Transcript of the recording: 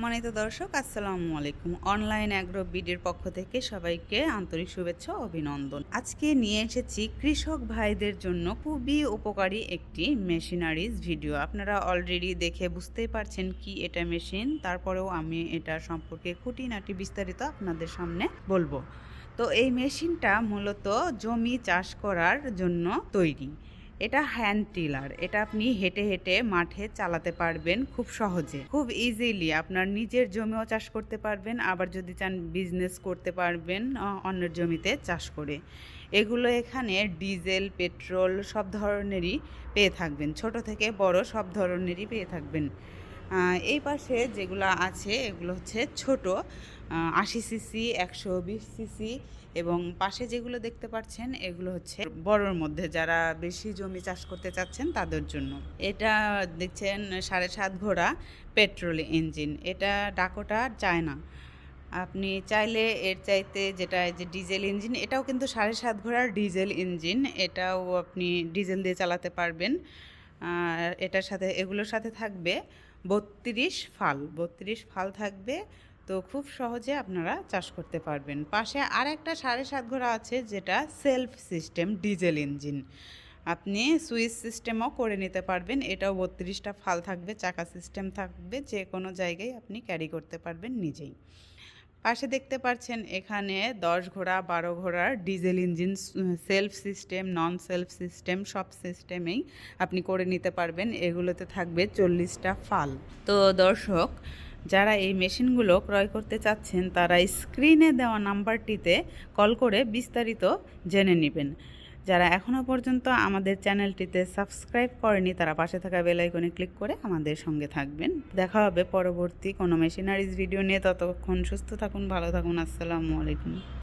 সম্মানিত দর্শক, আসসালামু আলাইকুম। অনলাইন অ্যাগ্রো বিডির পক্ষ থেকে সবাইকে আন্তরিক শুভেচ্ছা ও অভিনন্দন। আজকে নিয়ে এসেছি কৃষক ভাইদের জন্য খুবই উপকারী একটি মেশিনারিজ ভিডিও। আপনারা অলরেডি দেখে বুঝতেই পারছেন কি এটা মেশিন, তারপরেও আমি এটা সম্পর্কে খুঁটিনাটি বিস্তারিত আপনাদের সামনে বলবো। তো এই মেশিনটা মূলত জমি চাষ করার জন্য তৈরি। এটা হ্যান্ড টিলার। এটা আপনি হেঁটে হেঁটে মাঠে চালাতে পারবেন খুব সহজে, খুব ইজিলি। আপনার নিজের জমিও চাষ করতে পারবেন, আবার যদি চান বিজনেস করতে পারবেন অন্যের জমিতে চাষ করে। এগুলো এখানে ডিজেল, পেট্রোল সব ধরনেরই পেয়ে থাকবেন, ছোট থেকে বড় সব ধরনেরই পেয়ে থাকবেন। এই পাশে যেগুলো আছে এগুলো হচ্ছে ছোট, 80 সিসি, 120 সিসি, এবং পাশে যেগুলো দেখতে পাচ্ছেন এগুলো হচ্ছে বড়র মধ্যে, যারা বেশি জমি চাষ করতে চাচ্ছেন তাদের জন্য। এটা দেখছেন 7.5 ঘোড়া পেট্রোল ইঞ্জিন। এটা ডাকোটা চায়না। আপনি চাইলে এর চাইতে যেটা যে ডিজেল ইঞ্জিন, এটাও কিন্তু 7.5 ঘোড়ার ডিজেল ইঞ্জিন, এটাও আপনি ডিজেল দিয়ে চালাতে পারবেন। আর এটার সাথে এগুলোর সাথে থাকবে 32 ফাল থাকবে। তো খুব সহজে আপনারা চাষ করতে পারবেন। পাশে আর একটা 7.5 ঘোড়া আছে, যেটা সেলফ সিস্টেম ডিজেল ইঞ্জিন। আপনি সুইচ সিস্টেমও করে নিতে পারবেন। এটাও 32টা ফাল থাকবে, চাকা সিস্টেম থাকবে, যে কোনো জায়গায় আপনি ক্যারি করতে পারবেন নিজেই। পাশে দেখতে পাচ্ছেন এখানে 10 ঘোড়া 12 ঘোড়ার ডিজেল ইঞ্জিন, সেলফ সিস্টেম, নন সেলফ সিস্টেম সব সিস্টেমেই আপনি করে নিতে পারবেন। এগুলোতে থাকবে 40টা ফাল। তো দর্শক, যারা এই মেশিনগুলো ক্রয় করতে চাচ্ছেন তারা স্ক্রিনে দেওয়া নাম্বারটিতে কল করে বিস্তারিত জেনে নেবেন। যারা এখনও পর্যন্ত আমাদের চ্যানেলটিতে সাবস্ক্রাইব করেনি তারা পাশে থাকা বেল আইকনে ক্লিক করে আমাদের সঙ্গে থাকবেন। দেখা হবে পরবর্তী কোনো মেশিনারিজ ভিডিও নিয়ে। ততক্ষণ সুস্থ থাকুন, ভালো থাকুন। আসসালামু আলাইকুম।